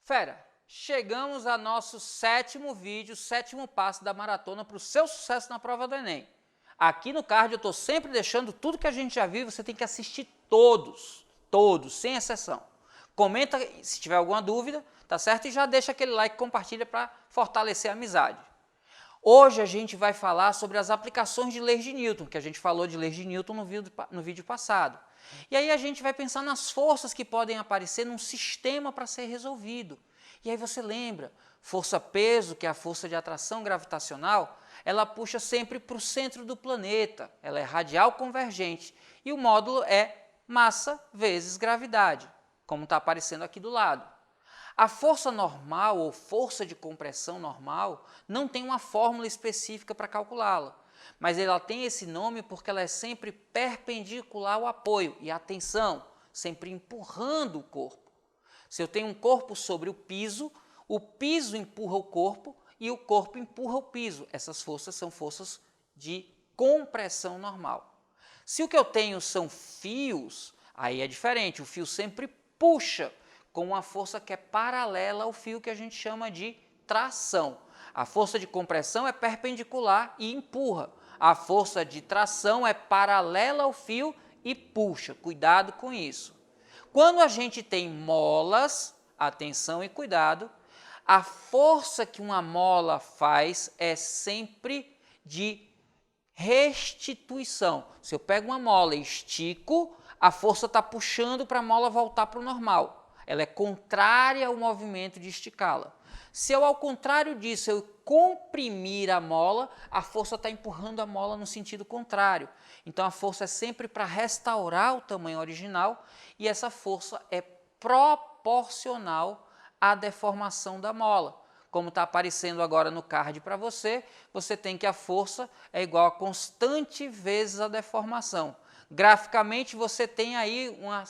Fera, chegamos ao nosso sétimo vídeo, sétimo passo da maratona para o seu sucesso na prova do Enem. Aqui no card eu estou sempre deixando tudo que a gente já viu, você tem que assistir todos, sem exceção. Comenta se tiver alguma dúvida, tá certo? E já deixa aquele like, compartilha para fortalecer a amizade. Hoje a gente vai falar sobre as aplicações de leis de Newton, que a gente falou de leis de Newton no vídeo passado. E aí a gente vai pensar nas forças que podem aparecer num sistema para ser resolvido. E aí você lembra, força-peso, que é a força de atração gravitacional, ela puxa sempre para o centro do planeta, ela é radial convergente, e o módulo é massa vezes gravidade, como está aparecendo aqui do lado. A força normal ou força de compressão normal não tem uma fórmula específica para calculá-la, mas ela tem esse nome porque ela é sempre perpendicular ao apoio e atenção, sempre empurrando o corpo. Se eu tenho um corpo sobre o piso empurra o corpo e o corpo empurra o piso. Essas forças são forças de compressão normal. Se o que eu tenho são fios, aí é diferente, o fio sempre puxa com uma força que é paralela ao fio que a gente chama de tração. A força de compressão é perpendicular e empurra. A força de tração é paralela ao fio e puxa. Cuidado com isso. Quando a gente tem molas, atenção e cuidado, a força que uma mola faz é sempre de restituição. Se eu pego uma mola e estico, a força está puxando para a mola voltar para o normal. Ela é contrária ao movimento de esticá-la. Se eu, ao contrário disso, eu comprimir a mola, a força está empurrando a mola no sentido contrário. Então, a força é sempre para restaurar o tamanho original e essa força é proporcional à deformação da mola. Como está aparecendo agora no card para você, você tem que a força é igual a constante vezes a deformação. Graficamente, você tem aí uma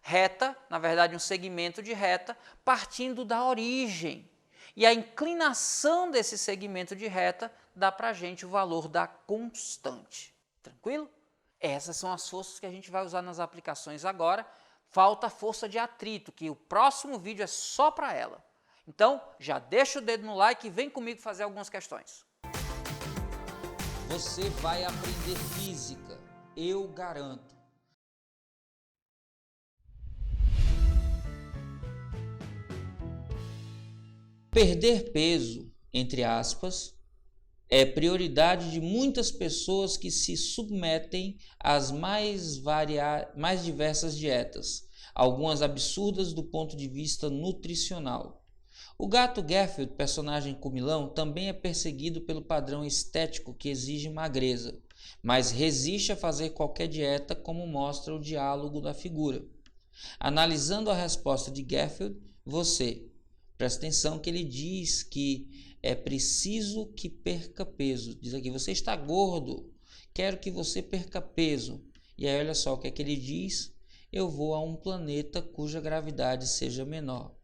reta, na verdade um segmento de reta, partindo da origem. E a inclinação desse segmento de reta dá para a gente o valor da constante. Tranquilo? Essas são as forças que a gente vai usar nas aplicações agora. Falta a força de atrito, que o próximo vídeo é só para ela. Então, já deixa o dedo no like e vem comigo fazer algumas questões. Você vai aprender física, eu garanto. Perder peso, entre aspas, é prioridade de muitas pessoas que se submetem às mais diversas dietas, algumas absurdas do ponto de vista nutricional. O gato Garfield, personagem comilão, também é perseguido pelo padrão estético que exige magreza, mas resiste a fazer qualquer dieta, como mostra o diálogo da figura. Analisando a resposta de Garfield, você presta atenção que ele diz que é preciso que perca peso. Diz aqui, você está gordo, quero que você perca peso. E aí olha só o que é que ele diz, eu vou a um planeta cuja gravidade seja menor.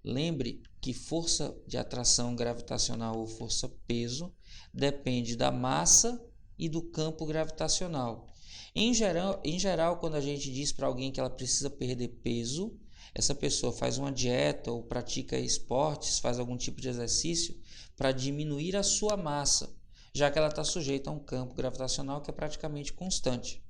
Lembre que força de atração gravitacional ou força-peso depende da massa e do campo gravitacional. Em geral, quando a gente diz para alguém que ela precisa perder peso, essa pessoa faz uma dieta ou pratica esportes, faz algum tipo de exercício para diminuir a sua massa, já que ela está sujeita a um campo gravitacional que é praticamente constante.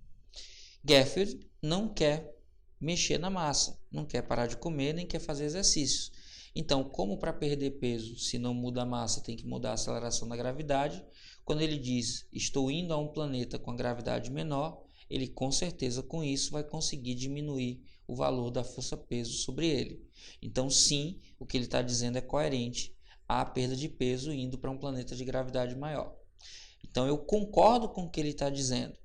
Garfield não quer mexer na massa, não quer parar de comer, nem quer fazer exercícios. Então, como para perder peso, se não muda a massa, tem que mudar a aceleração da gravidade, quando ele diz, estou indo a um planeta com a gravidade menor, ele com certeza com isso vai conseguir diminuir o valor da força-peso sobre ele. Então, sim, o que ele está dizendo é coerente à perda de peso indo para um planeta de gravidade maior. Então, eu concordo com o que ele está dizendo.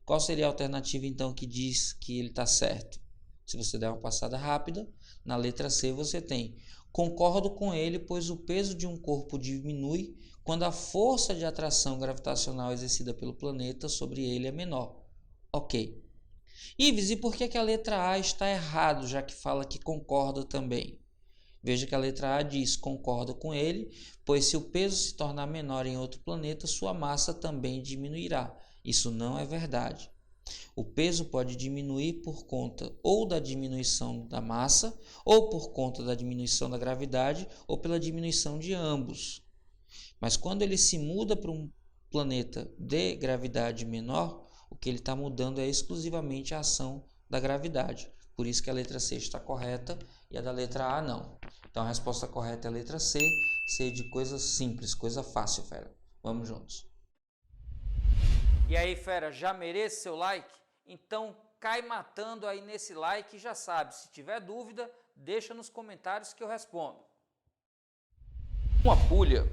Qual seria a alternativa, então, que diz que ele está certo? Se você der uma passada rápida, na letra C você tem concordo com ele, pois o peso de um corpo diminui quando a força de atração gravitacional exercida pelo planeta sobre ele é menor. Ok. Ives, e por que a letra A está errado, já que fala que concorda também? Veja que a letra A diz concorda com ele, pois se o peso se tornar menor em outro planeta, sua massa também diminuirá. Isso não é verdade. O peso pode diminuir por conta ou da diminuição da massa, ou por conta da diminuição da gravidade, ou pela diminuição de ambos. Mas quando ele se muda para um planeta de gravidade menor, o que ele está mudando é exclusivamente a ação da gravidade. Por isso que a letra C está correta e a da letra A não. Então a resposta correta é a letra C, C de coisa simples, coisa fácil, fera. Vamos juntos. E aí, fera, já merece seu like? Então cai matando aí nesse like e já sabe, se tiver dúvida, deixa nos comentários que eu respondo. Uma pulha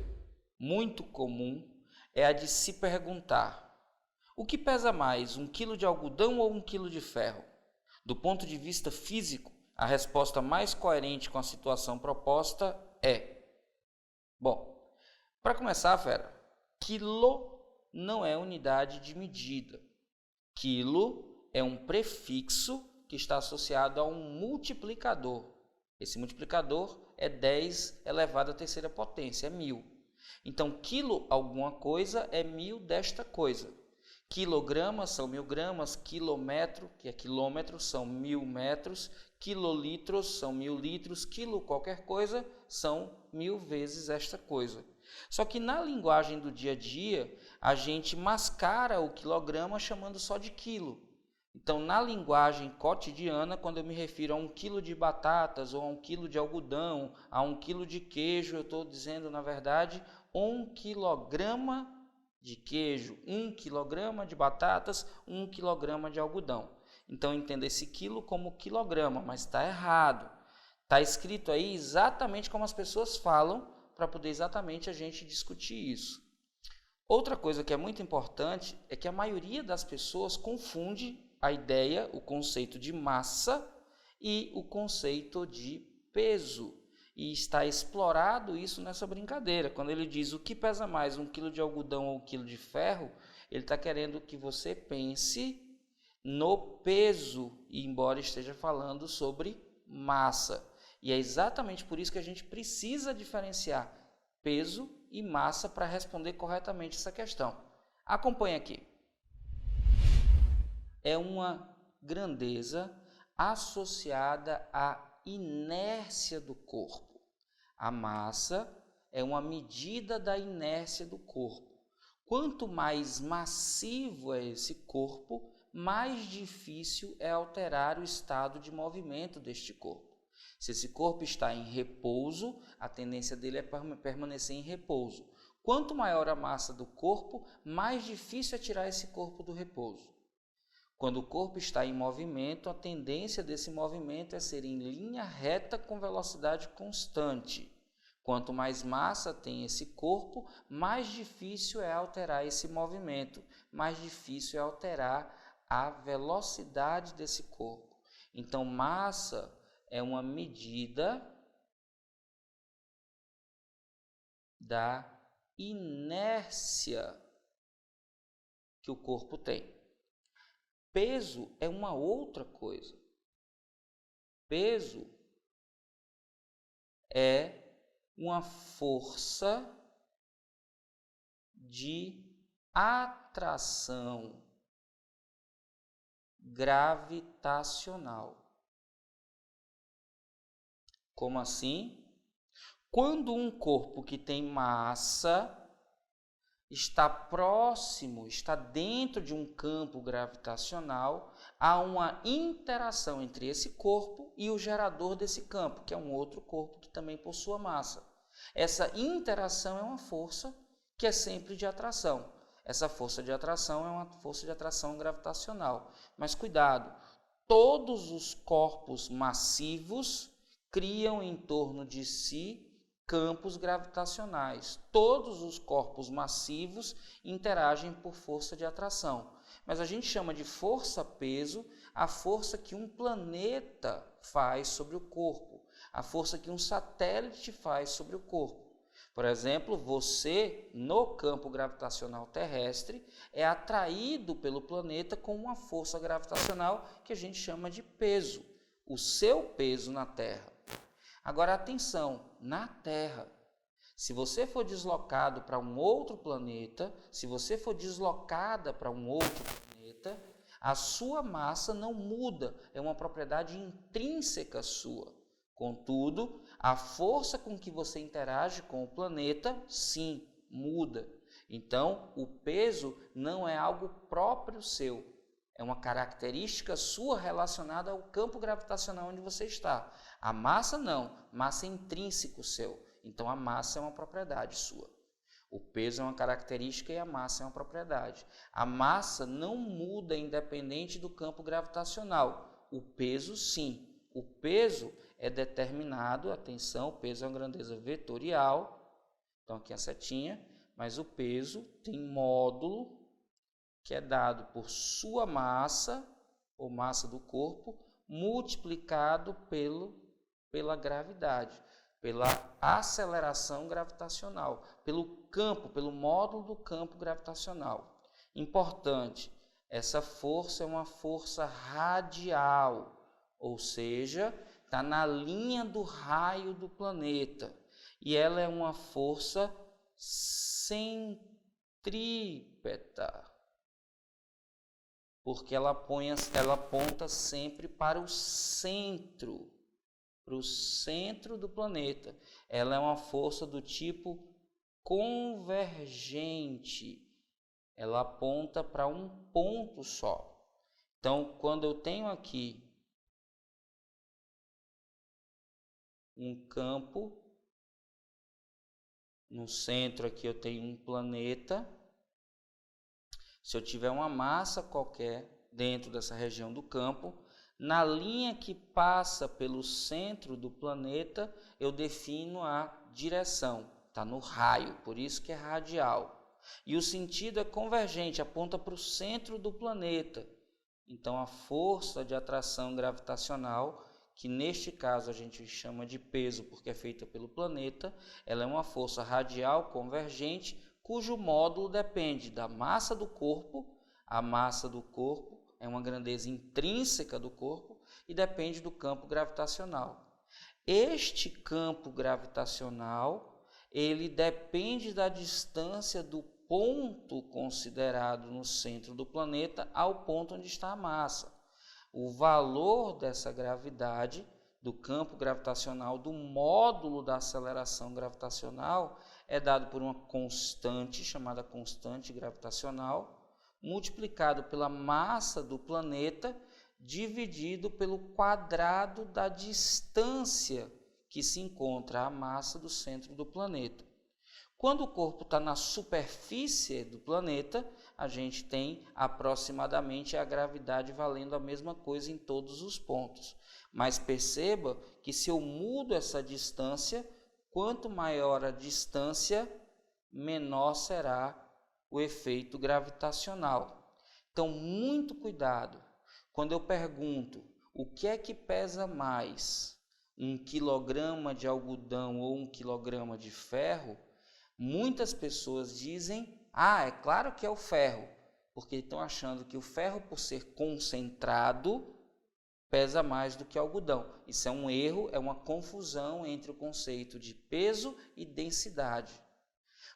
muito comum é a de se perguntar: o que pesa mais, 1 quilo de algodão ou 1 quilo de ferro? Do ponto de vista físico, a resposta mais coerente com a situação proposta é: bom, para começar, fera, quilo não é unidade de medida. Quilo é um prefixo que está associado a um multiplicador. Esse multiplicador é 10 elevado à terceira potência, é 1000. Então, quilo alguma coisa é 1000 desta coisa. Quilogramas são 1000 gramas, quilômetro, que é quilômetro, são 1000 metros, quilolitros são 1000 litros, quilo qualquer coisa são 1000 vezes esta coisa. Só que na linguagem do dia a dia, a gente mascara o quilograma chamando só de quilo. Então, na linguagem cotidiana, quando eu me refiro a 1 quilo de batatas, ou a 1 quilo de algodão, a 1 quilo de queijo, eu estou dizendo, na verdade, 1 quilograma de queijo, 1 quilograma de batatas, 1 quilograma de algodão. Então, entenda esse quilo como quilograma, mas está errado. Está escrito aí exatamente como as pessoas falam, para poder exatamente a gente discutir isso. Outra coisa que é muito importante é que a maioria das pessoas confunde a ideia, o conceito de massa e o conceito de peso. E está explorado isso nessa brincadeira. Quando ele diz o que pesa mais, 1 quilo de algodão ou 1 quilo de ferro, ele está querendo que você pense no peso, embora esteja falando sobre massa. E é exatamente por isso que a gente precisa diferenciar peso e massa para responder corretamente essa questão. Acompanhe aqui. É uma grandeza associada à inércia do corpo. A massa é uma medida da inércia do corpo. Quanto mais massivo é esse corpo, mais difícil é alterar o estado de movimento deste corpo. Se esse corpo está em repouso, a tendência dele é permanecer em repouso. Quanto maior a massa do corpo, mais difícil é tirar esse corpo do repouso. Quando o corpo está em movimento, a tendência desse movimento é ser em linha reta com velocidade constante. Quanto mais massa tem esse corpo, mais difícil é alterar esse movimento, mais difícil é alterar a velocidade desse corpo. Então, massa é uma medida da inércia que o corpo tem. Peso é uma outra coisa. Peso é uma força de atração gravitacional. Como assim? Quando um corpo que tem massa está próximo, está dentro de um campo gravitacional, há uma interação entre esse corpo e o gerador desse campo, que é um outro corpo que também possua massa. Essa interação é uma força que é sempre de atração. Essa força de atração é uma força de atração gravitacional. Mas cuidado, todos os corpos massivos criam em torno de si campos gravitacionais. Todos os corpos massivos interagem por força de atração. Mas a gente chama de força-peso a força que um planeta faz sobre o corpo, a força que um satélite faz sobre o corpo. Por exemplo, você, no campo gravitacional terrestre, é atraído pelo planeta com uma força gravitacional que a gente chama de peso, o seu peso na Terra. Agora, atenção, na Terra, se você for deslocado para um outro planeta, se você for deslocada para um outro planeta, A sua massa não muda, é uma propriedade intrínseca sua. Contudo, a força com que você interage com o planeta, sim, muda. Então, o peso não é algo próprio seu, é uma característica sua relacionada ao campo gravitacional onde você está. A massa não, massa é intrínseco seu, então a massa é uma propriedade sua. O peso é uma característica e a massa é uma propriedade. A massa não muda independente do campo gravitacional, o peso sim. O peso é determinado, atenção, o peso é uma grandeza vetorial, então aqui a setinha, mas o peso tem módulo que é dado por sua massa, ou massa do corpo, multiplicado pela gravidade, pela aceleração gravitacional, pelo campo, pelo módulo do campo gravitacional. Importante, essa força é uma força radial, ou seja, está na linha do raio do planeta, e ela é uma força centrípeta, porque ela aponta sempre para o centro do planeta. Ela é uma força do tipo convergente, ela aponta para um ponto só. Então, quando eu tenho aqui um campo, no centro aqui eu tenho um planeta. Se eu tiver uma massa qualquer dentro dessa região do campo, na linha que passa pelo centro do planeta, eu defino a direção, está no raio, por isso que é radial. E o sentido é convergente, aponta para o centro do planeta. Então a força de atração gravitacional, que neste caso a gente chama de peso porque é feita pelo planeta, ela é uma força radial convergente, cujo módulo depende da massa do corpo. A massa do corpo é uma grandeza intrínseca do corpo e depende do campo gravitacional. Este campo gravitacional, ele depende da distância do ponto considerado no centro do planeta ao ponto onde está a massa. O valor dessa gravidade, do campo gravitacional, do módulo da aceleração gravitacional, é dado por uma constante, chamada constante gravitacional, multiplicado pela massa do planeta, dividido pelo quadrado da distância que se encontra a massa do centro do planeta. Quando o corpo está na superfície do planeta, a gente tem aproximadamente a gravidade valendo a mesma coisa em todos os pontos. Mas perceba que se eu mudo essa distância, quanto maior a distância, menor será o efeito gravitacional. Então, muito cuidado. Quando eu pergunto o que é que pesa mais, 1 quilograma de algodão ou 1 quilograma de ferro, muitas pessoas dizem, é claro que é o ferro, porque estão achando que o ferro, por ser concentrado, pesa mais do que o algodão. Isso é um erro, é uma confusão entre o conceito de peso e densidade.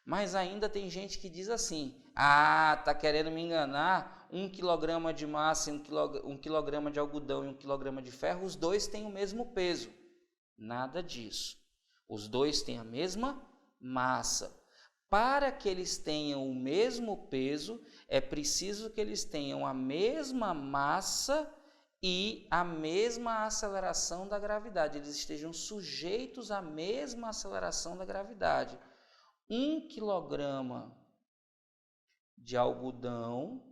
Mas ainda tem gente que diz assim, está querendo me enganar, 1 quilograma de massa, 1 quilograma de algodão e 1 quilograma de ferro, os dois têm o mesmo peso. Nada disso. Os dois têm a mesma massa. Para que eles tenham o mesmo peso, é preciso que eles tenham a mesma massa e a mesma aceleração da gravidade. Eles estejam sujeitos à mesma aceleração da gravidade. 1 quilograma de algodão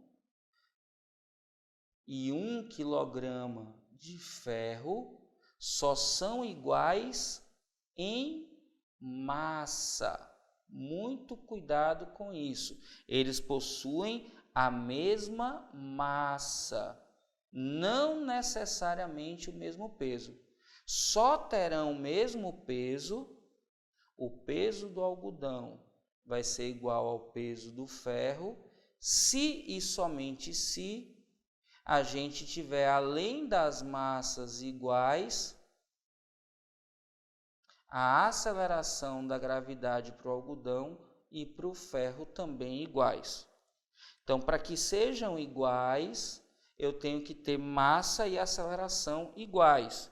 e 1 quilograma de ferro só são iguais em massa. Muito cuidado com isso. Eles possuem a mesma massa, não necessariamente o mesmo peso. Só terão o mesmo peso, o peso do algodão vai ser igual ao peso do ferro, se e somente se a gente tiver, além das massas iguais, a aceleração da gravidade para o algodão e para o ferro também iguais. Então, para que sejam iguais, eu tenho que ter massa e aceleração iguais.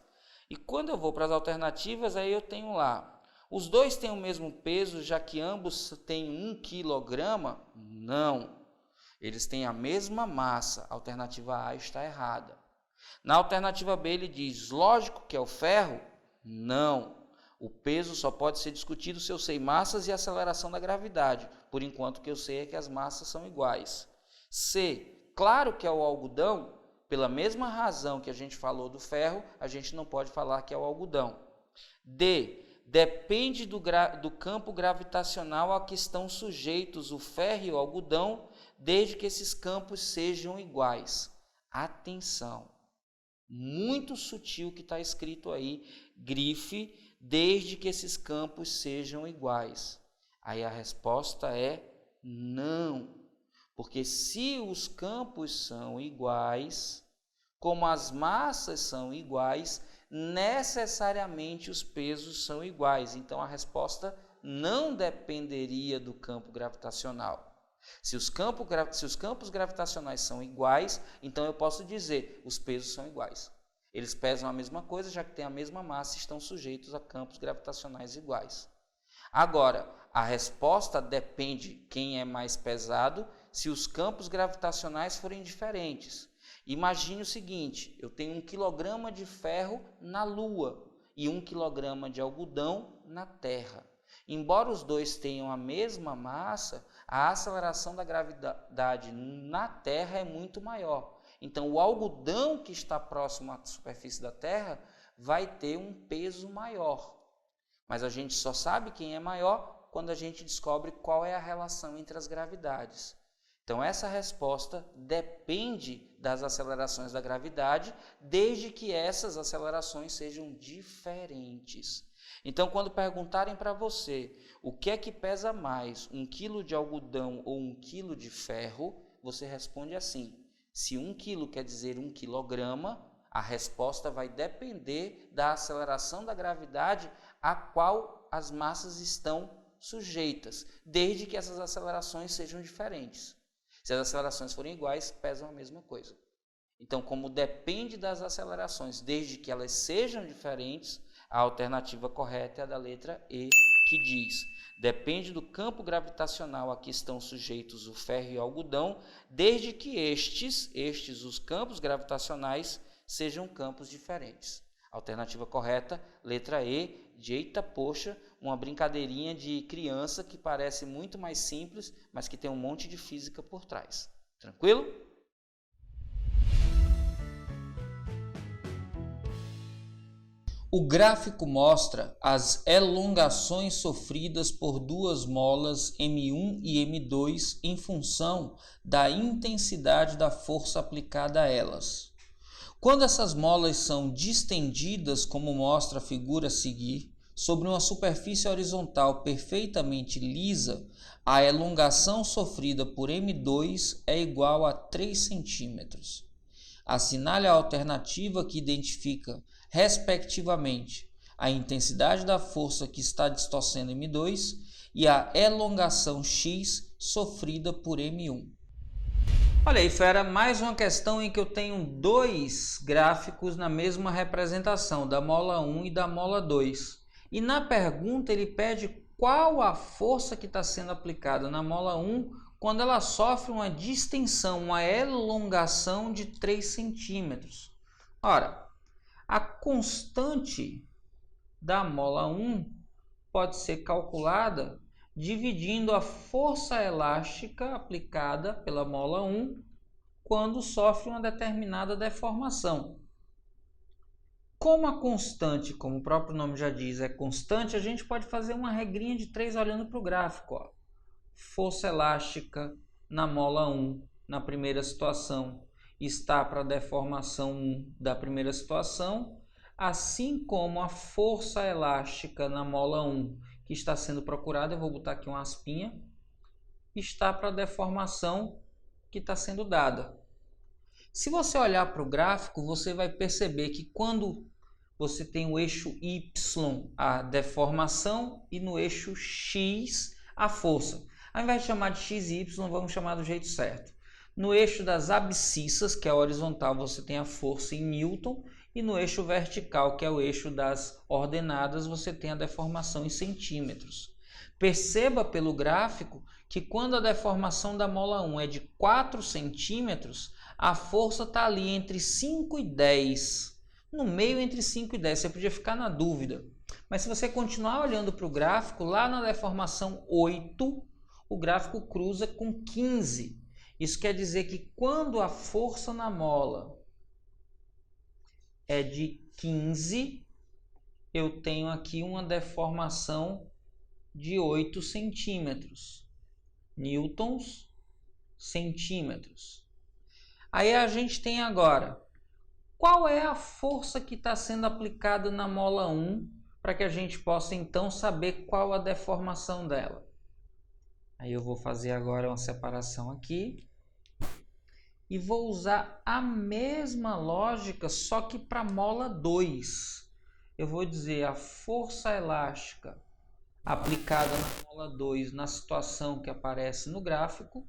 E quando eu vou para as alternativas, aí eu tenho lá, os dois têm o mesmo peso, já que ambos têm 1 kg? Não. Eles têm a mesma massa. A alternativa A está errada. Na alternativa B ele diz, lógico que é o ferro? Não. O peso só pode ser discutido se eu sei massas e aceleração da gravidade. Por enquanto o que eu sei é que as massas são iguais. C, claro que é o algodão. Pela mesma razão que a gente falou do ferro, a gente não pode falar que é o algodão. D, depende do campo gravitacional a que estão sujeitos o ferro e o algodão, desde que esses campos sejam iguais. Atenção, muito sutil que está escrito aí, grife, desde que esses campos sejam iguais. Aí a resposta é não, porque se os campos são iguais, como as massas são iguais, necessariamente os pesos são iguais. Então a resposta não dependeria do campo gravitacional. Se os campos gravitacionais são iguais, então eu posso dizer, os pesos são iguais. Eles pesam a mesma coisa, já que têm a mesma massa e estão sujeitos a campos gravitacionais iguais. Agora, a resposta depende quem é mais pesado se os campos gravitacionais forem diferentes. Imagine o seguinte, eu tenho 1 kg de ferro na Lua e 1 kg de algodão na Terra. Embora os dois tenham a mesma massa, a aceleração da gravidade na Terra é muito maior. Então, o algodão que está próximo à superfície da Terra vai ter um peso maior. Mas a gente só sabe quem é maior quando a gente descobre qual é a relação entre as gravidades. Então, essa resposta depende das acelerações da gravidade, desde que essas acelerações sejam diferentes. Então, quando perguntarem para você o que é que pesa mais, 1 kg de algodão ou 1 kg de ferro, você responde assim, se 1 kg quer dizer 1 kg, a resposta vai depender da aceleração da gravidade a qual as massas estão sujeitas, desde que essas acelerações sejam diferentes. Se as acelerações forem iguais, pesam a mesma coisa. Então, como depende das acelerações, desde que elas sejam diferentes, a alternativa correta é a da letra E, que diz, depende do campo gravitacional a que estão sujeitos o ferro e o algodão, desde que estes, os campos gravitacionais, sejam campos diferentes. Alternativa correta, letra E, de eita poxa, uma brincadeirinha de criança que parece muito mais simples, mas que tem um monte de física por trás. Tranquilo? O gráfico mostra as elongações sofridas por duas molas M1 e M2 em função da intensidade da força aplicada a elas. Quando essas molas são distendidas, como mostra a figura a seguir, sobre uma superfície horizontal perfeitamente lisa, a elongação sofrida por M2 é igual a 3 centímetros. Assinale a alternativa que identifica, respectivamente, a intensidade da força que está distorcendo M2 e a elongação X sofrida por M1. Olha aí, fera, mais uma questão em que eu tenho dois gráficos na mesma representação, da mola 1 e da mola 2. E na pergunta ele pede qual a força que está sendo aplicada na mola 1 quando ela sofre uma distensão, uma elongação de 3 centímetros. Ora, a constante da mola 1 pode ser calculada dividindo a força elástica aplicada pela mola 1 quando sofre uma determinada deformação. Como a constante, como o próprio nome já diz, é constante, a gente pode fazer uma regrinha de 3 olhando para o gráfico. Ó. Força elástica na mola 1, na primeira situação, está para a deformação 1 da primeira situação, assim como a força elástica na mola 1, que está sendo procurada, eu vou botar aqui uma aspinha, está para a deformação que está sendo dada. Se você olhar para o gráfico, você vai perceber que quando você tem o eixo Y, a deformação, e no eixo X, a força. Ao invés de chamar de X e Y, vamos chamar do jeito certo. No eixo das abscissas, que é a horizontal, você tem a força em Newton, e no eixo vertical, que é o eixo das ordenadas, você tem a deformação em centímetros. Perceba pelo gráfico que quando a deformação da mola 1 é de 4 centímetros, a força está ali entre 5 e 10. No meio entre 5 e 10, você podia ficar na dúvida. Mas se você continuar olhando para o gráfico, lá na deformação 8, o gráfico cruza com 15. Isso quer dizer que quando a força na mola é de 15, eu tenho aqui uma deformação de 8 centímetros. Newtons, centímetros. Aí a gente tem agora, qual é a força que está sendo aplicada na mola 1, para que a gente possa então saber qual a deformação dela. Aí eu vou fazer agora uma separação aqui. E vou usar a mesma lógica, só que para a mola 2. Eu vou dizer a força elástica aplicada na mola 2 na situação que aparece no gráfico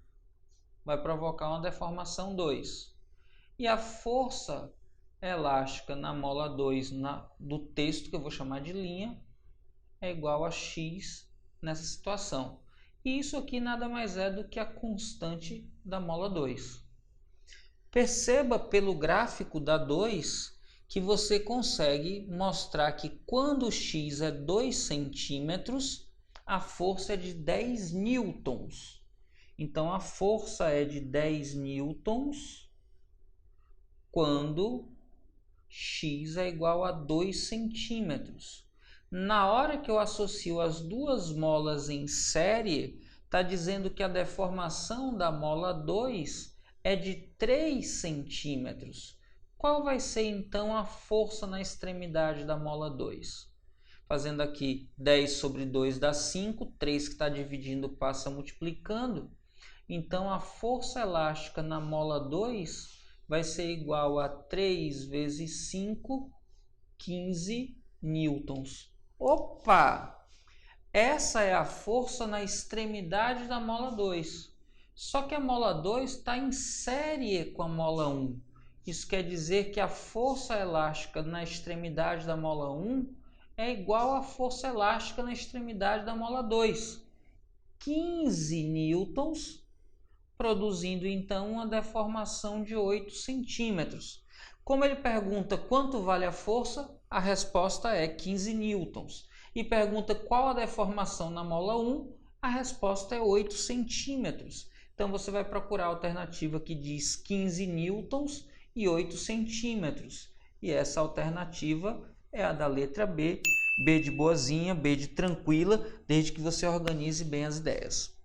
vai provocar uma deformação 2. E a força elástica na mola 2 do texto, que eu vou chamar de linha, é igual a x nessa situação. E isso aqui nada mais é do que a constante da mola 2. Perceba pelo gráfico da 2 que você consegue mostrar que quando x é 2 centímetros, a força é de 10 newtons. Então, a força é de 10 newtons quando x é igual a 2 centímetros. Na hora que eu associo as duas molas em série, está dizendo que a deformação da mola 2 é de 3 centímetros. Qual vai ser então a força na extremidade da mola 2? Fazendo aqui 10 sobre 2 dá 5, 3 que está dividindo passa multiplicando. Então a força elástica na mola 2 vai ser igual a 3 vezes 5, 15 newtons. Opa! Essa é a força na extremidade da mola 2. Só que a mola 2 está em série com a mola 1. Isso quer dizer que a força elástica na extremidade da mola 1 é igual à força elástica na extremidade da mola 2. 15 newtons, produzindo então uma deformação de 8 centímetros. Como ele pergunta quanto vale a força, a resposta é 15 newtons. E pergunta qual a deformação na mola 1, a resposta é 8 centímetros. Então você vai procurar a alternativa que diz 15 newtons e 8 centímetros. E essa alternativa é a da letra B. B de boazinha, B de tranquila, desde que você organize bem as ideias.